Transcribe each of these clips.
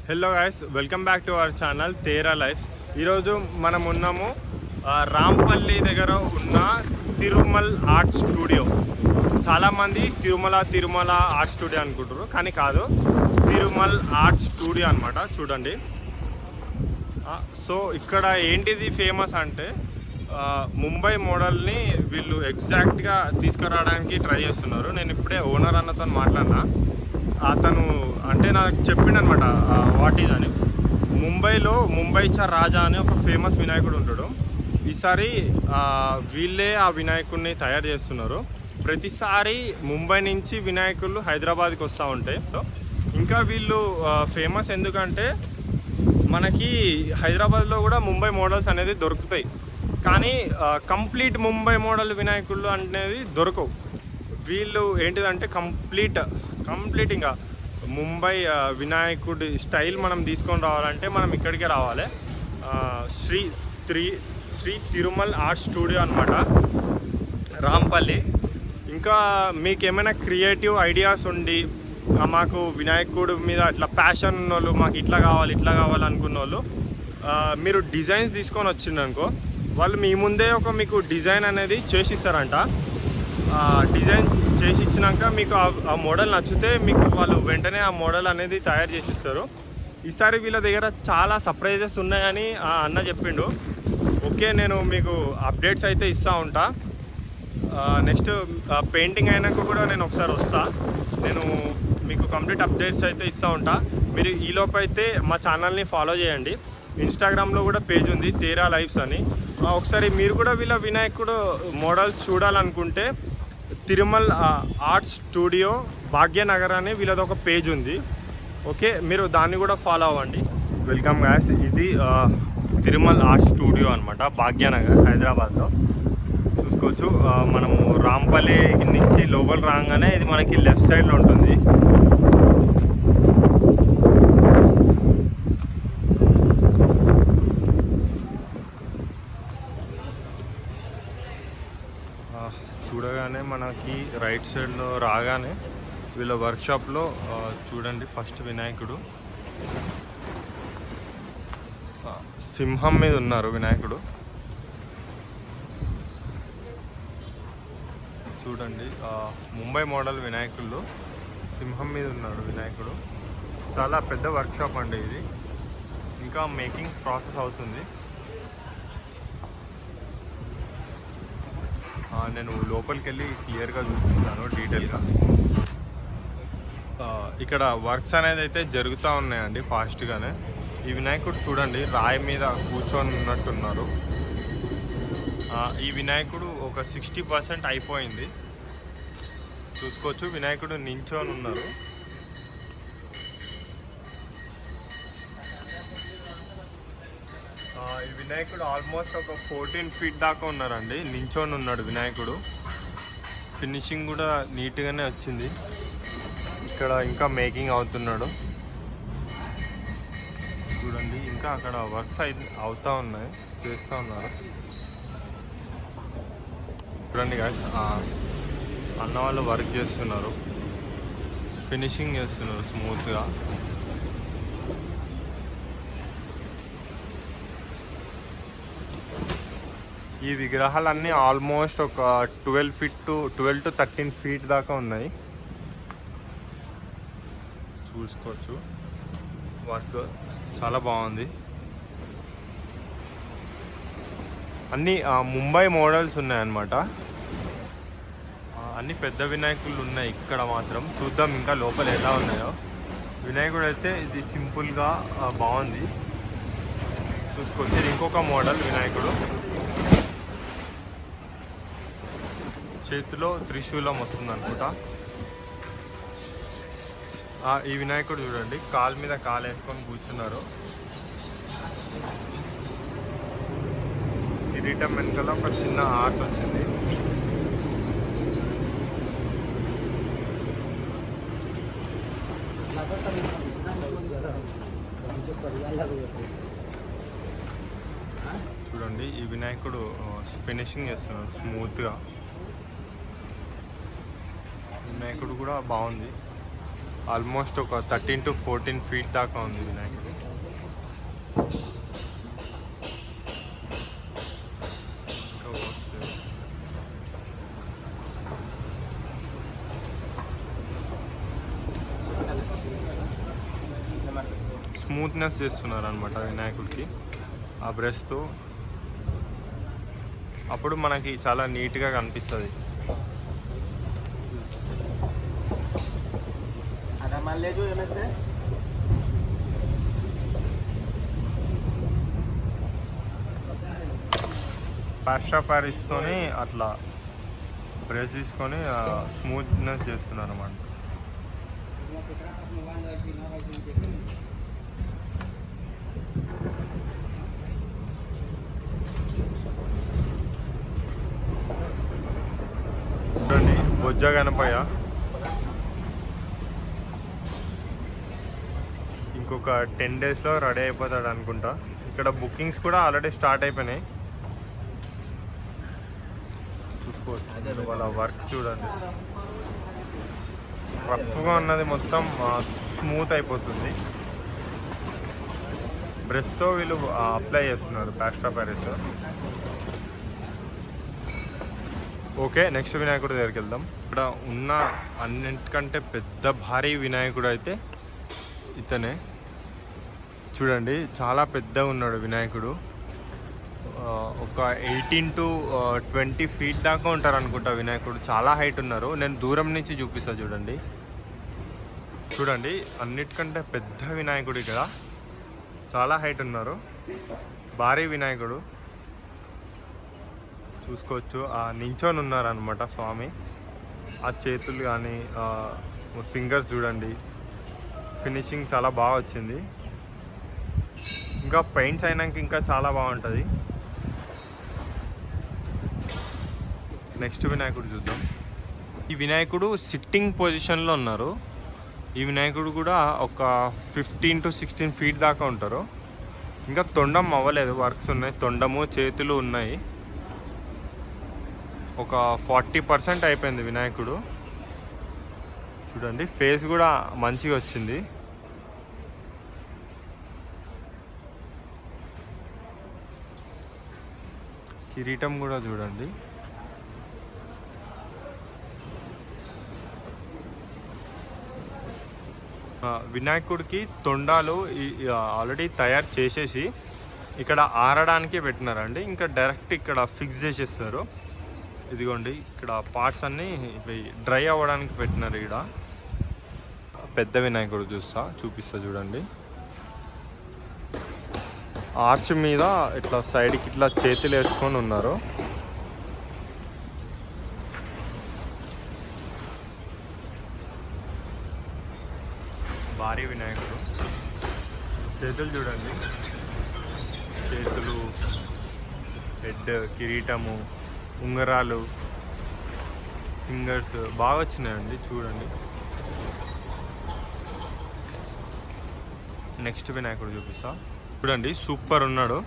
Hello guys, welcome back to our channel Tera lifes. ఈరోజు మనం ఉన్నాము రాంపల్లి దగ్గర ఉన్న తిరుమల్ ఆర్ట్ స్టూడియో. చాలామంది తిరుమల ఆర్ట్ స్టూడియో అనుకుంటారు, కానీ కాదు, తిరుమల్ ఆర్ట్ స్టూడియో అనమాట. చూడండి. సో ఇక్కడ ఏంటిది ఫేమస్ అంటే ముంబై మోడల్ని వీళ్ళు ఎగ్జాక్ట్గా తీసుకురావడానికి ట్రై చేస్తున్నారు. నేను ఇప్పుడే ఓనర్ అన్నతో మాట్లాడినా. అతను అంటే నాకు చెప్పిండనమాట వాట్ ఈజ్ అని. ముంబైలో ముంబై చా రాజా అని ఒక ఫేమస్ వినాయకుడు ఉంటాడు. ఈసారి వీళ్ళే ఆ వినాయకుడిని తయారు చేస్తున్నారు. ప్రతిసారి ముంబై నుంచి వినాయకులు హైదరాబాద్కి వస్తూ ఉంటాయి. ఇంకా వీళ్ళు ఫేమస్ ఎందుకంటే మనకి హైదరాబాద్లో కూడా ముంబై మోడల్స్ అనేది దొరుకుతాయి, కానీ కంప్లీట్ ముంబై మోడల్ వినాయకుళ్ళు అనేది దొరకవు. వీళ్ళు ఏంటిదంటే కంప్లీట్ ఇంకా ముంబై వినాయకుడి స్టైల్ మనం తీసుకొని రావాలంటే మనం ఇక్కడికే రావాలి. శ్రీ తిరుమల్ ఆర్ట్ స్టూడియో అనమాట, రాంపల్లి. ఇంకా మీకు ఏమైనా క్రియేటివ్ ఐడియాస్ ఉండి మాకు వినాయకుడి మీద అట్లా ప్యాషన్ ఉన్న వాళ్ళు, మాకు ఇట్లా కావాలి అనుకున్న వాళ్ళు, మీరు డిజైన్స్ తీసుకొని వచ్చిందనుకో, వాళ్ళు మీ ముందే మీకు డిజైన్ అనేది చేసిస్తారంట. డిజైన్ చేసి ఇచ్చినాక మీకు ఆ మోడల్ నచ్చితే మీకు వాళ్ళు వెంటనే ఆ మోడల్ అనేది తయారు చేసిస్తారు. ఈసారి వీళ్ళ దగ్గర చాలా సర్ప్రైజెస్ ఉన్నాయని అన్న చెప్పిండు. ఓకే, నేను మీకు అప్డేట్స్ అయితే ఇస్తూ ఉంటా. నెక్స్ట్ పెయింటింగ్ అయినాక కూడా నేను ఒకసారి వస్తా. నేను మీకు కంప్లీట్ అప్డేట్స్ అయితే ఇస్తూ ఉంటా. మీరు ఈలోపు అయితే మా ఛానల్ని ఫాలో చేయండి. ఇన్స్టాగ్రామ్లో కూడా పేజ్ ఉంది, తేరా లైఫ్స్ అని. ఒకసారి మీరు కూడా వీళ్ళ వినాయకుడు మోడల్స్ చూడాలనుకుంటే తిరుమల్ ఆర్ట్ స్టూడియో భాగ్యనగర్ అని వీళ్ళది ఒక పేజ్ ఉంది. ఓకే, మీరు దాన్ని కూడా ఫాలో అవ్వండి. వెల్కమ్ గాయ్స్, ఇది తిరుమల్ ఆర్ట్ స్టూడియో అనమాట, భాగ్యనగర్, హైదరాబాద్లో. చూసుకోవచ్చు. మనము రాంపల్లి నుంచి లోపల రాగానే ఇది మనకి లెఫ్ట్ సైడ్లో ఉంటుంది. చూడగానే మనకి రైట్ సైడ్లో రాగానే వీళ్ళ వర్క్షాప్లో చూడండి, ఫస్ట్ వినాయకుడు సింహం మీద ఉన్నారు. వినాయకుడు చూడండి, ముంబై మోడల్ వినాయకుడు సింహం మీద ఉన్నాడు వినాయకుడు. చాలా పెద్ద వర్క్షాప్ అండి ఇది. ఇంకా మేకింగ్ ప్రాసెస్ అవుతుంది. నేను లోపలికి వెళ్ళి క్లియర్గా చూపిస్తాను డీటెయిల్గా. ఇక్కడ వర్క్స్ అనేది అయితే జరుగుతూ ఉన్నాయండి ఫాస్ట్గానే. ఈ వినాయకుడు చూడండి, రాయి మీద కూర్చొని ఉన్నట్టున్నారు. ఈ వినాయకుడు ఒక 60% అయిపోయింది. చూసుకోవచ్చు, వినాయకుడు నించొని ఉన్నారు. ఈ వినాయకుడు ఆల్మోస్ట్ ఒక 14 feet దాకా ఉన్నారండి, నించొని ఉన్నాడు వినాయకుడు. ఫినిషింగ్ కూడా నీట్గానే వచ్చింది. ఇక్కడ ఇంకా మేకింగ్ అవుతున్నాడు చూడండి. ఇంకా అక్కడ వర్క్స్ అవుతూ ఉన్నాయి, చేస్తూ ఉన్నారు. చూడండి గాయ్స్, అన్న వాళ్ళు వర్క్ చేస్తున్నారు, ఫినిషింగ్ చేస్తున్నారు స్మూత్గా. ఈ విగ్రహాలన్నీ ఆల్మోస్ట్ ఒక 12 to 13 feet దాకా ఉన్నాయి. చూసుకోవచ్చు, వర్క్ చాలా బాగుంది. అన్నీ ముంబై మోడల్స్ ఉన్నాయన్నమాట. అన్ని పెద్ద వినాయకులు ఉన్నాయి ఇక్కడ మాత్రం. చూద్దాం ఇంకా లోపల ఎలా ఉన్నాయో. వినాయకుడు అయితే ఇది సింపుల్గా బాగుంది. చూసుకోవచ్చు, ఇది ఇంకొక మోడల్ వినాయకుడు. చేతిలో త్రిశూలం వస్తుంది అనుకుంటా. ఈ వినాయకుడు చూడండి, కాలు మీద కాలు వేసుకొని కూర్చున్నారు. కిరీటం వెనకాల ఒక చిన్న ఆర్చ్ వచ్చింది. చూడండి, ఈ వినాయకుడు ఫినిషింగ్ చేస్తున్నాడు స్మూత్గా. వినాయకుడు కూడా బాగుంది. ఆల్మోస్ట్ ఒక 13 to 14 feet దాకా ఉంది వినాయకుడు. స్మూత్నెస్ చేస్తున్నారు అనమాట వినాయకుడికి ఆ బ్రష్తో. అప్పుడు మనకి చాలా నీట్గా కనిపిస్తుంది. పాస్టా ప్యారిస్తోని అట్లా బ్రష్ తీసుకొని స్మూత్నెస్ చేస్తున్నారు అన్నమాట. చూడండి బొజ్జ గణపయ్య ఇంకొక 10 daysలో రెడీ అయిపోతాడు అనుకుంటా. ఇక్కడ బుకింగ్స్ కూడా ఆల్రెడీ స్టార్ట్ అయిపోయినాయి. చూసుకోవచ్చు వాళ్ళ వర్క్ చూడండి, రఫ్గా ఉన్నది మొత్తం స్మూత్ అయిపోతుంది. బ్రష్తో వీళ్ళు అప్లై చేస్తున్నారు పాస్టా ప్యారిస్. ఓకే, నెక్స్ట్ వినాయకుడి దగ్గరికి వెళ్దాం. ఇక్కడ ఉన్న అన్నింటికంటే పెద్ద భారీ వినాయకుడు అయితే ఇతనే. చూడండి చాలా పెద్దగా ఉన్నాడు వినాయకుడు. ఒక 18 to 20 feet దాకా ఉంటారు అనుకుంటా వినాయకుడు. చాలా హైట్ ఉన్నారు. నేను దూరం నుంచి చూపిస్తా చూడండి. చూడండి అన్నిటికంటే పెద్ద వినాయకుడు ఇక్కడ. చాలా హైట్ ఉన్నారు, భారీ వినాయకుడు. చూసుకోవచ్చు నించొని ఉన్నారనమాట స్వామి. ఆ చేతులు కానీ ఫింగర్స్ చూడండి, ఫినిషింగ్ చాలా బాగా వచ్చింది. ఇంకా పెయింట్స్ అయినాక ఇంకా చాలా బాగుంటుంది. నెక్స్ట్ వినాయకుడు చూద్దాం. ఈ వినాయకుడు సిట్టింగ్ పొజిషన్లో ఉన్నారు. ఈ వినాయకుడు కూడా ఒక 15 to 16 feet దాకా ఉంటారు. ఇంకా తొండం అవ్వలేదు, వర్క్స్ ఉన్నాయి. తొండము చేతులు ఉన్నాయి. ఒక 40% అయిపోయింది వినాయకుడు. చూడండి ఫేస్ కూడా మంచిగా వచ్చింది. కిరీటం కూడా చూడండి. వినాయకుడికి తొండాలు ఆల్రెడీ తయారు చేసేసి ఇక్కడ ఆరడానికి పెట్టినారండి. ఇంకా డైరెక్ట్ ఇక్కడ ఫిక్స్ చేసేస్తారు. ఇదిగోండి ఇక్కడ పార్ట్స్ అన్నీ డ్రై అవ్వడానికి పెట్టినారు. ఇక్కడ పెద్ద వినాయకుడు చూపిస్తా చూడండి. ఆర్చ్ మీద ఇట్లా సైడ్కి ఇట్లా చేతులు వేసుకొని ఉన్నారు. భారీ వినాయకుడు. చేతులు చూడండి, చేతులు, హెడ్, కిరీటము, ఉంగరాలు, ఫింగర్స్ బాగా వచ్చినాయండి చూడండి. నెక్స్ట్ వినాయకుడు చూపిస్తా చూడండి. సూపర్ ఉన్నాడు.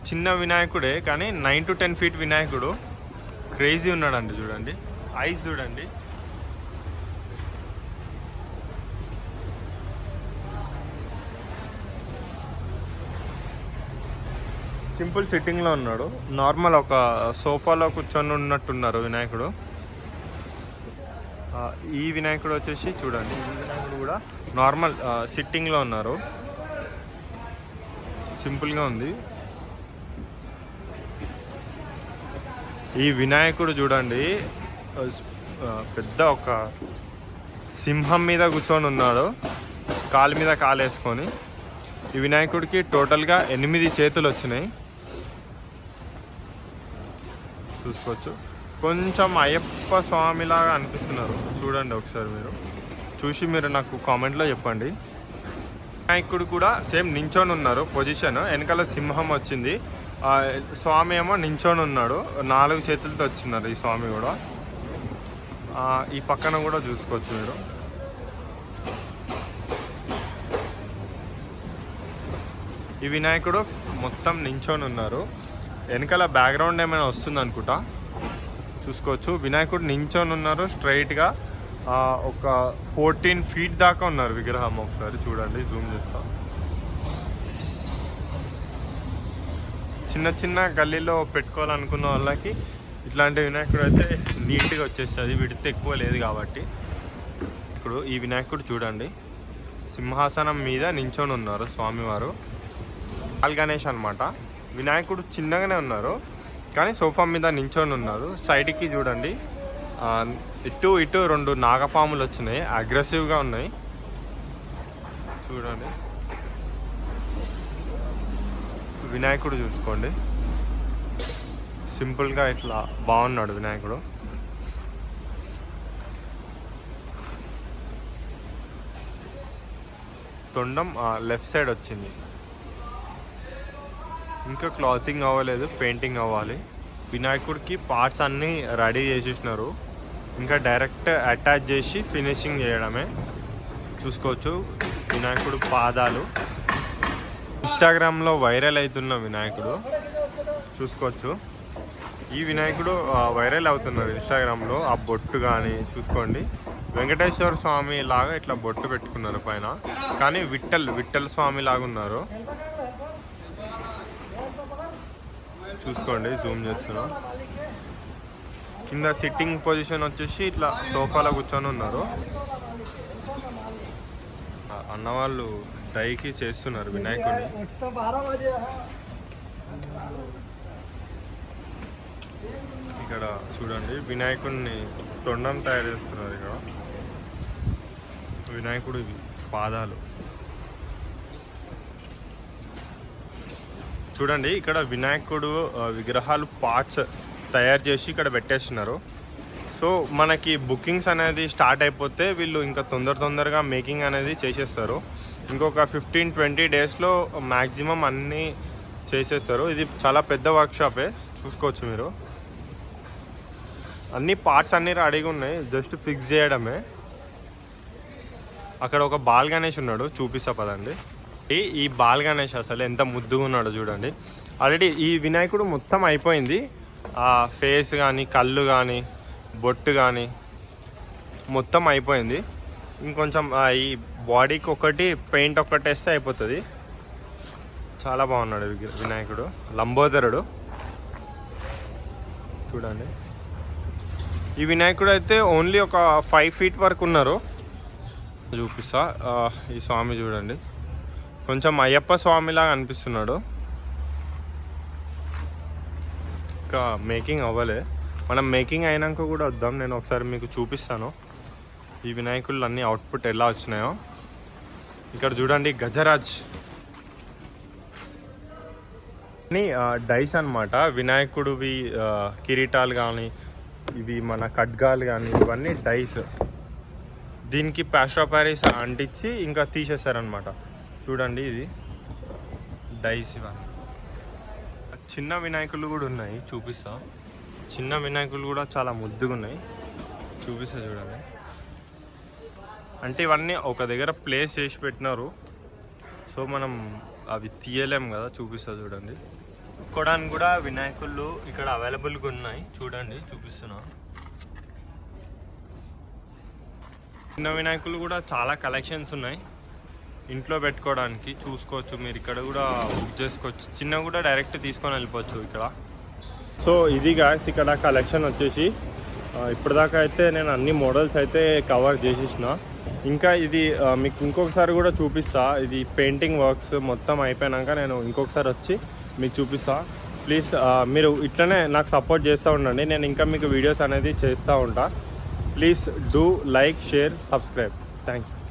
చిన్న వినాయకుడే కానీ 9 to 10 feet వినాయకుడు. క్రేజీ ఉన్నాడండి. చూడండి ఐస్ చూడండి. సింపుల్ సిట్టింగ్లో ఉన్నాడు. నార్మల్ ఒక సోఫాలో కూర్చొని ఉన్నట్టున్నారు వినాయకుడు. ఈ వినాయకుడు వచ్చేసి చూడండి, ఈ వినాయకుడు కూడా నార్మల్ సిట్టింగ్లో ఉన్నారు. సింపుల్గా ఉంది. ఈ వినాయకుడు చూడండి పెద్ద ఒక సింహం మీద కూర్చొని ఉన్నాడు, కాలు మీద కాలు వేసుకొని. ఈ వినాయకుడికి టోటల్గా 8 చేతులు వచ్చినాయి. చూసుకోవచ్చు. కొంచెం అయ్యప్ప స్వామిలాగా అనిపిస్తున్నారు. చూడండి ఒకసారి మీరు చూసి మీరు నాకు కామెంట్లో చెప్పండి. వినాయకుడు కూడా సేమ్ నించొని ఉన్నారు పొజిషన్. వెనకాల సింహం వచ్చింది, స్వామి ఏమో నించొని ఉన్నాడు. 4 చేతులతో వచ్చిన్నారు ఈ స్వామి కూడా. ఈ పక్కన కూడా చూసుకోవచ్చు మీరు. ఈ వినాయకుడు మొత్తం నించొని ఉన్నారు. వెనకాల బ్యాక్గ్రౌండ్ ఏమైనా వస్తుంది అనుకుంటా. చూసుకోవచ్చు వినాయకుడు నించొని ఉన్నారు స్ట్రైట్గా. ఒక 14 feet దాకా ఉన్నారు విగ్రహం. ఒకసారి చూడండి, జూమ్ చేస్తా. చిన్న చిన్న గల్లీలో పెట్టుకోవాలనుకున్న వాళ్ళకి ఇట్లాంటి వినాయకుడు అయితే నీట్గా వచ్చేస్తుంది, విడితే ఎక్కువ లేదు కాబట్టి. ఇప్పుడు ఈ వినాయకుడు చూడండి, సింహాసనం మీద నించొని ఉన్నారు స్వామివారు. బాల్ గణేష్ అనమాట. వినాయకుడు చిన్నగానే ఉన్నారు కానీ సోఫా మీద నించొని ఉన్నారు. సైడ్కి చూడండి, ఇటు 2 నాగపాములు వచ్చినాయి, అగ్రెసివ్గా ఉన్నాయి చూడండి. వినాయకుడు చూసుకోండి, సింపుల్గా ఇట్లా బాగున్నాడు వినాయకుడు. తొండం లెఫ్ట్ సైడ్ వచ్చింది. ఇంకా క్లాతింగ్ అవ్వలేదు, పెయింటింగ్ అవ్వాలి. వినాయకుడికి పార్ట్స్ అన్నీ రెడీ చేసేసినారు, ఇంకా డైరెక్ట్ అటాచ్ చేసి ఫినిషింగ్ చేయడమే. చూసుకోవచ్చు వినాయకుడు పాదాలు. ఇన్స్టాగ్రామ్లో వైరల్ అవుతున్న వినాయకుడు చూసుకోవచ్చు. ఈ వినాయకుడు వైరల్ అవుతున్నారు ఇన్స్టాగ్రామ్లో. ఆ బొట్టు కానీ చూసుకోండి, వెంకటేశ్వర స్వామి లాగా ఇట్లా బొట్టు పెట్టుకున్నారు పైన, కానీ విఠల్ స్వామి లాగా ఉన్నారు. చూసుకోండి, జూమ్ చేస్తున్నా. కింద సిట్టింగ్ పొజిషన్ వచ్చేసి ఇట్లా సోఫాలో కూర్చొని ఉన్నారు. అన్నవాళ్ళు డైకి చేస్తున్నారు వినాయకుడిని. ఇక్కడ చూడండి, వినాయకుడిని తొండం తయారు చేస్తున్నారు. ఇక్కడ వినాయకుడి పాదాలు చూడండి. ఇక్కడ వినాయకుడు విగ్రహాలు పార్ట్స్ తయారు చేసి ఇక్కడ పెట్టేస్తున్నారు. సో మనకి బుకింగ్స్ అనేది స్టార్ట్ అయిపోతే వీళ్ళు ఇంకా తొందరగా మేకింగ్ అనేది చేసేస్తారు. ఇంకొక 15-20 డేస్లో మ్యాక్సిమం అన్నీ చేసేస్తారు. ఇది చాలా పెద్ద వర్క్షాపే, చూసుకోవచ్చు మీరు. అన్ని పార్ట్స్ అన్నీ రెడీగా ఉన్నాయి, జస్ట్ ఫిక్స్ చేయడమే. అక్కడ ఒక బాల్ గణేష్ ఉన్నాడు, చూపిస్తా పదండి. ఈ బాల్ గణేష్ అసలు ఎంత ముద్దుగా ఉన్నాడో చూడండి. ఆల్రెడీ ఈ వినాయకుడు మొత్తం అయిపోయింది. ఆ ఫేస్ కానీ, కళ్ళు కానీ, బొట్టు కానీ మొత్తం అయిపోయింది. ఇంకొంచెం ఈ బాడీకి ఒకటి పెయింట్ ఒక్కటి వేస్తే అయిపోతుంది. చాలా బాగున్నాడు వినాయకుడు, లంబోదరుడు చూడండి. ఈ వినాయకుడు అయితే ఓన్లీ ఒక 5 feet వరకు ఉన్నారు. చూపిస్తా. ఈ స్వామి చూడండి, కొంచెం అయ్యప్ప స్వామిలాగా అనిపిస్తున్నాడు. ఇంకా మేకింగ్ అవ్వలే, మనం మేకింగ్ అయినాక కూడా వద్దాం, నేను ఒకసారి మీకు చూపిస్తాను ఈ వినాయకుళ్ళు అన్నీ అవుట్పుట్ ఎలా వచ్చినాయో. ఇక్కడ చూడండి, గజరాజ్ అన్నీ డైస్ అనమాట. వినాయకుడివి కిరీటాలు కానీ, ఇవి మన ఖడ్గాలు కానీ, ఇవన్నీ డైస్. దీనికి ప్లాస్టర్ ఆఫ్ ప్యారిస్ అంటించి ఇంకా తీసేస్తారనమాట. చూడండి, ఇది డైస్. ఇవన్నీ చిన్న వినాయకులు కూడా ఉన్నాయి, చూపిస్తా. చిన్న వినాయకులు కూడా చాలా ముద్దుగా ఉన్నాయి, చూపిస్తా చూడండి. అంటే ఇవన్నీ ఒక దగ్గర ప్లేస్ చేసి పెట్టినారు, సో మనం అవి తీయలేం కదా. చూపిస్తా చూడండి. కొనుక్కోవడానికి కూడా వినాయకులు ఇక్కడ అవైలబుల్గా ఉన్నాయి, చూడండి చూపిస్తున్నా. చిన్న వినాయకులు కూడా చాలా కలెక్షన్స్ ఉన్నాయి ఇంట్లో పెట్టుకోవడానికి, చూసుకోవచ్చు మీరు. ఇక్కడ కూడా బుక్ చేసుకోవచ్చు, చిన్న కూడా డైరెక్ట్ తీసుకొని వెళ్ళిపోవచ్చు ఇక్కడ. సో ఇది గాయ్స్ ఇక్కడ కలెక్షన్ వచ్చేసి. ఇప్పటిదాకా అయితే నేను అన్ని మోడల్స్ అయితే కవర్ చేసేసిన. ఇంకా ఇది మీకు ఇంకొకసారి కూడా చూపిస్తా. ఇది పెయింటింగ్ వర్క్స్ మొత్తం అయిపోయాక నేను ఇంకొకసారి వచ్చి మీకు చూపిస్తా. ప్లీజ్ మీరు ఇట్లనే నాకు సపోర్ట్ చేస్తూ ఉండండి, నేను ఇంకా మీకు వీడియోస్ అనేది చేస్తూ ఉంటా. Please do like, share, subscribe. Thank you.